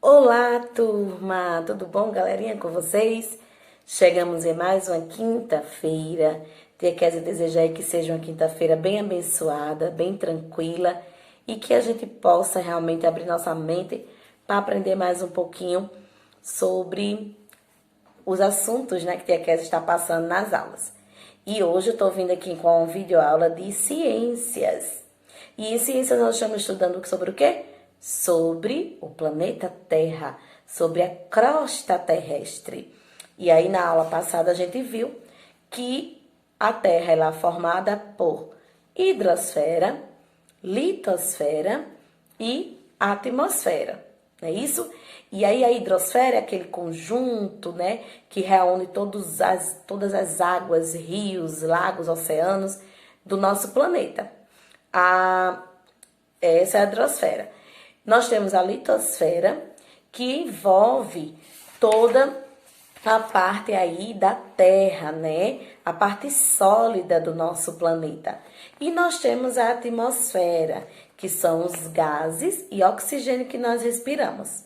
Olá, turma! Tudo bom, galerinha, com vocês? Chegamos em mais uma quinta-feira. Tia Kézia deseja aí que seja uma quinta-feira bem abençoada, bem tranquila e que a gente possa realmente abrir nossa mente para aprender mais um pouquinho sobre os assuntos, né, que Tia Kézia está passando nas aulas. E hoje eu estou vindo aqui com uma videoaula de ciências. E em ciências nós estamos estudando sobre o quê? Sobre o planeta Terra, sobre a crosta terrestre. E aí na aula passada a gente viu que a Terra ela é formada por hidrosfera, litosfera e atmosfera. Não é isso? E aí a hidrosfera é aquele conjunto, né, que reúne todas as águas, rios, lagos, oceanos do nosso planeta. Essa é a hidrosfera. Nós temos a litosfera, que envolve toda a parte aí da Terra, né? A parte sólida do nosso planeta. E nós temos a atmosfera, que são os gases e oxigênio que nós respiramos.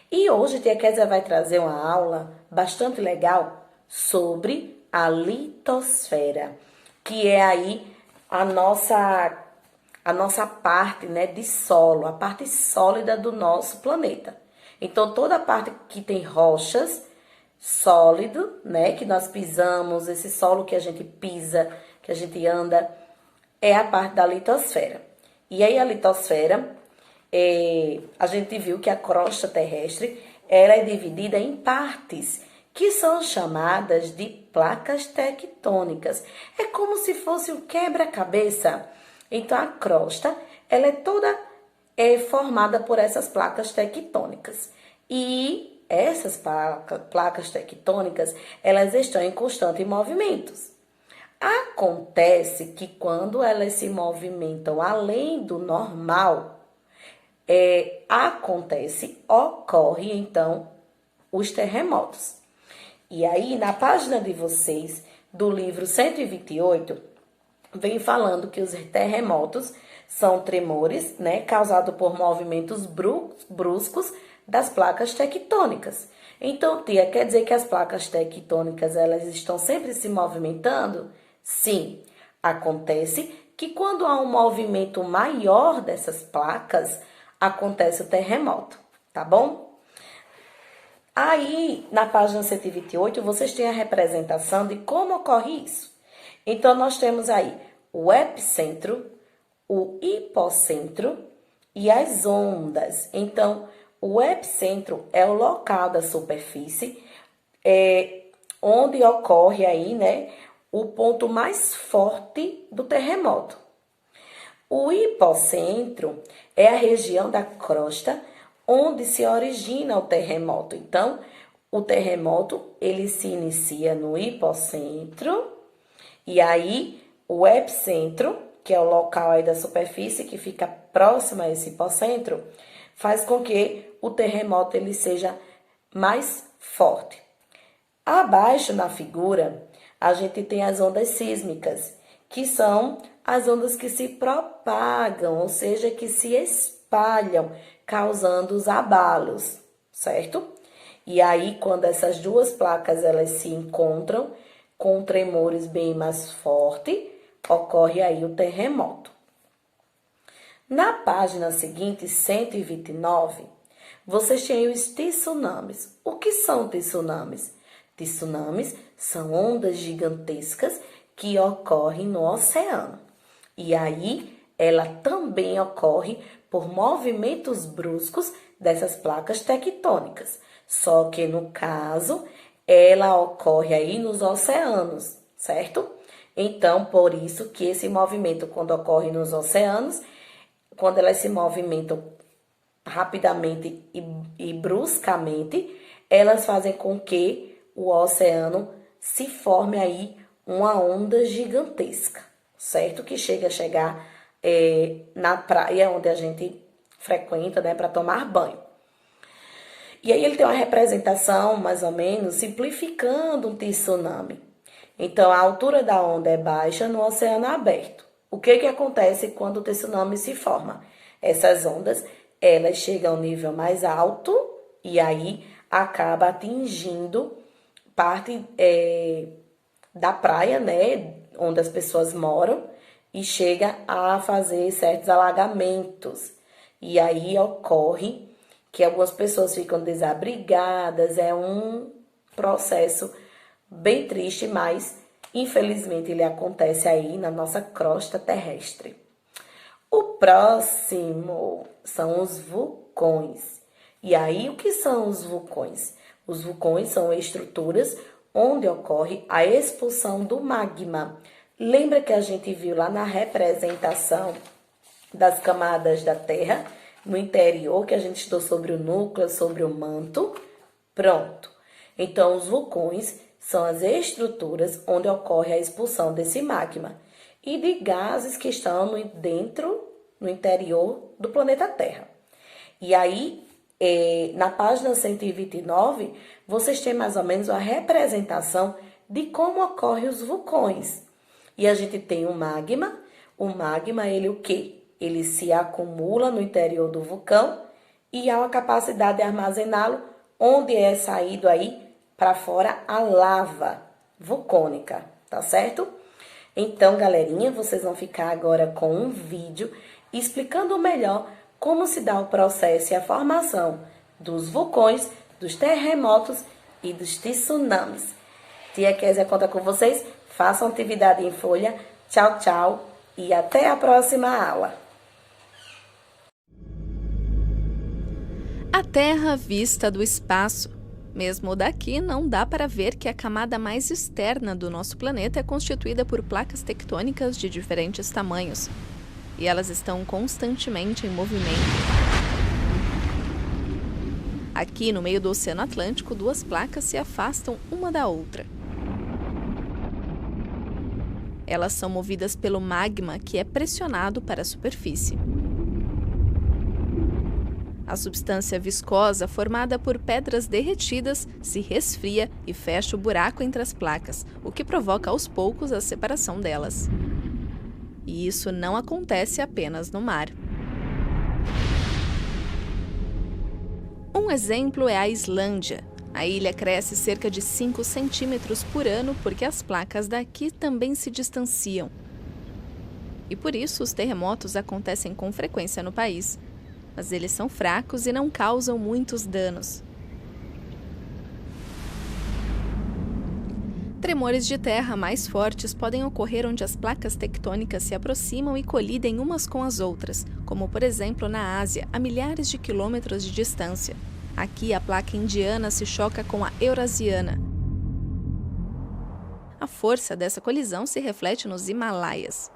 E hoje a Tia Kézia vai trazer uma aula bastante legal sobre a litosfera, que é aí a nossa parte, né, de solo, a parte sólida do nosso planeta. Então, toda a parte que tem rochas, sólido, né, que nós pisamos, esse solo que a gente pisa, que a gente anda, é a parte da litosfera. E aí a litosfera, a gente viu que a crosta terrestre, ela é dividida em partes, que são chamadas de placas tectônicas. É como se fosse um quebra-cabeça. Então, a crosta, ela é toda formada por essas placas tectônicas. E essas placas tectônicas, elas estão em constante movimento. Acontece que quando elas se movimentam além do normal, ocorre então os terremotos. E aí, na página de vocês, do livro 128, vem falando que os terremotos são tremores, né, causados por movimentos bruscos das placas tectônicas. Então, tia, quer dizer que as placas tectônicas elas estão sempre se movimentando? Sim, acontece que quando há um movimento maior dessas placas, acontece o terremoto, tá bom? Aí, na página 128, vocês têm a representação de como ocorre isso. Então, nós temos aí o epicentro, o hipocentro e as ondas. Então, o epicentro é o local da superfície, onde ocorre aí, né, o ponto mais forte do terremoto. O hipocentro é a região da crosta onde se origina o terremoto. Então, o terremoto, ele se inicia no hipocentro e aí o epicentro, que é o local aí da superfície que fica próximo a esse hipocentro, faz com que o terremoto ele seja mais forte. Abaixo na figura, a gente tem as ondas sísmicas, que são as ondas que se propagam, ou seja, que se espalham, causando os abalos, certo? E aí, quando essas duas placas elas se encontram, com tremores bem mais fortes, ocorre aí o terremoto. Na página seguinte, 129, vocês têm os tsunamis. O que são tsunamis? Tsunamis são ondas gigantescas que ocorrem no oceano. E aí, ela também ocorre por movimentos bruscos dessas placas tectônicas. Só que, no caso, ela ocorre aí nos oceanos, certo? Então, por isso que esse movimento, quando ocorre nos oceanos, quando elas se movimentam rapidamente e bruscamente, elas fazem com que o oceano se forme aí uma onda gigantesca, certo? Que chega a chegar na praia onde a gente frequenta, né, para tomar banho. E aí ele tem uma representação, mais ou menos, simplificando um tsunami. Então, a altura da onda é baixa no oceano aberto. O que acontece quando o tsunami se forma? Essas ondas, elas chegam ao nível mais alto E aí acaba atingindo parte da praia, né, onde as pessoas moram, e chega a fazer certos alagamentos. E aí ocorre que algumas pessoas ficam desabrigadas, é um processo bem triste, mas infelizmente ele acontece aí na nossa crosta terrestre. O próximo são os vulcões. E aí, o que são os vulcões? Os vulcões são estruturas onde ocorre a expulsão do magma. Lembra que a gente viu lá na representação das camadas da Terra, no interior, que a gente estudou sobre o núcleo, sobre o manto? Pronto. Então, os vulcões são as estruturas onde ocorre a expulsão desse magma e de gases que estão no interior do planeta Terra. E aí, na página 129, vocês têm mais ou menos a representação de como ocorrem os vulcões. E a gente tem o magma. O magma, ele o quê? Ele se acumula no interior do vulcão e há uma capacidade de armazená-lo, onde é saído aí para fora a lava vulcânica, tá certo? Então, galerinha, vocês vão ficar agora com um vídeo explicando melhor como se dá o processo e a formação dos vulcões, dos terremotos e dos tsunamis. Tia Kézia conta com vocês. Façam atividade em folha. Tchau, tchau e até a próxima aula. A Terra vista do espaço. Mesmo daqui, não dá para ver que a camada mais externa do nosso planeta é constituída por placas tectônicas de diferentes tamanhos. E elas estão constantemente em movimento. Aqui, no meio do Oceano Atlântico, duas placas se afastam uma da outra. Elas são movidas pelo magma, que é pressionado para a superfície. A substância viscosa, formada por pedras derretidas, se resfria e fecha o buraco entre as placas, o que provoca aos poucos a separação delas. E isso não acontece apenas no mar. Um exemplo é a Islândia. A ilha cresce cerca de 5 centímetros por ano porque as placas daqui também se distanciam. E por isso os terremotos acontecem com frequência no país. Mas eles são fracos e não causam muitos danos. Tremores de terra mais fortes podem ocorrer onde as placas tectônicas se aproximam e colidem umas com as outras, como por exemplo na Ásia, a milhares de quilômetros de distância. Aqui a placa indiana se choca com a eurasiana. A força dessa colisão se reflete nos Himalaias.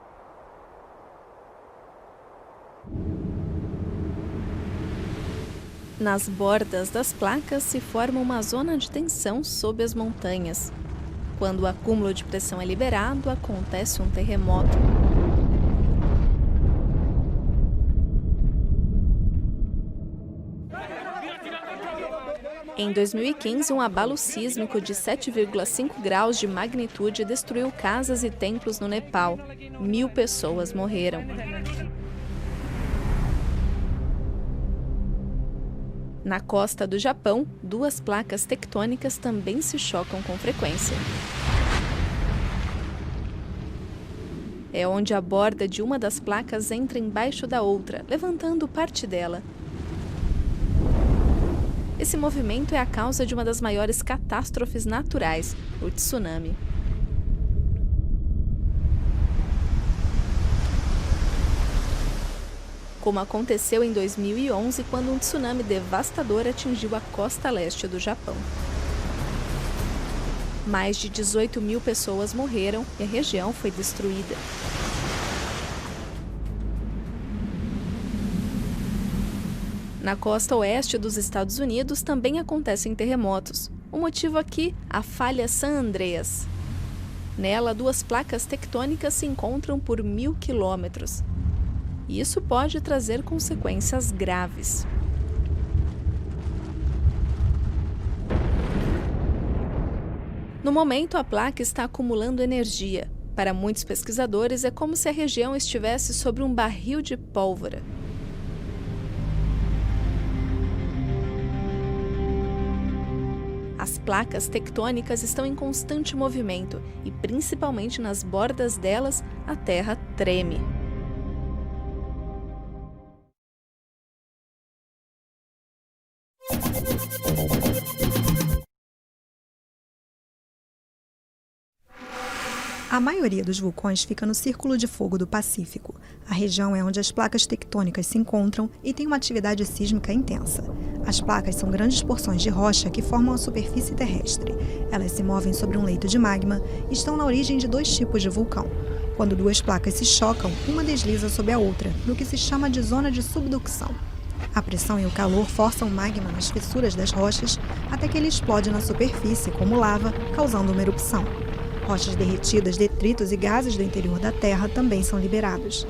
Nas bordas das placas se forma uma zona de tensão sob as montanhas. Quando o acúmulo de pressão é liberado, acontece um terremoto. Em 2015, um abalo sísmico de 7,5 graus de magnitude destruiu casas e templos no Nepal. 1.000 pessoas morreram. Na costa do Japão, duas placas tectônicas também se chocam com frequência. É onde a borda de uma das placas entra embaixo da outra, levantando parte dela. Esse movimento é a causa de uma das maiores catástrofes naturais, o tsunami. Como aconteceu em 2011, quando um tsunami devastador atingiu a costa leste do Japão. Mais de 18.000 pessoas morreram e a região foi destruída. Na costa oeste dos Estados Unidos também acontecem terremotos. O motivo aqui, a falha San Andreas. Nela, duas placas tectônicas se encontram por 1.000 quilômetros. E isso pode trazer consequências graves. No momento, a placa está acumulando energia. Para muitos pesquisadores, é como se a região estivesse sobre um barril de pólvora. As placas tectônicas estão em constante movimento e, principalmente nas bordas delas, a Terra treme. A maioria dos vulcões fica no Círculo de Fogo do Pacífico. A região é onde as placas tectônicas se encontram e tem uma atividade sísmica intensa. As placas são grandes porções de rocha que formam a superfície terrestre. Elas se movem sobre um leito de magma e estão na origem de 2 tipos de vulcão. Quando 2 placas se chocam, uma desliza sobre a outra, no que se chama de zona de subducção. A pressão e o calor forçam o magma nas fissuras das rochas até que ele explode na superfície como lava, causando uma erupção. Rochas derretidas, detritos e gases do interior da Terra também são liberados.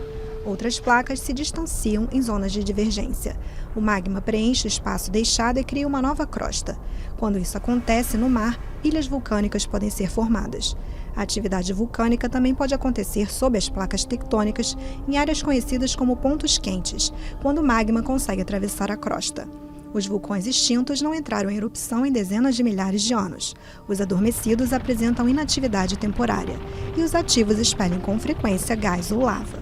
Outras placas se distanciam em zonas de divergência. O magma preenche o espaço deixado e cria uma nova crosta. Quando isso acontece no mar, ilhas vulcânicas podem ser formadas. A atividade vulcânica também pode acontecer sob as placas tectônicas em áreas conhecidas como pontos quentes, quando o magma consegue atravessar a crosta. Os vulcões extintos não entraram em erupção em dezenas de milhares de anos. Os adormecidos apresentam inatividade temporária e os ativos expelem com frequência gás ou lava.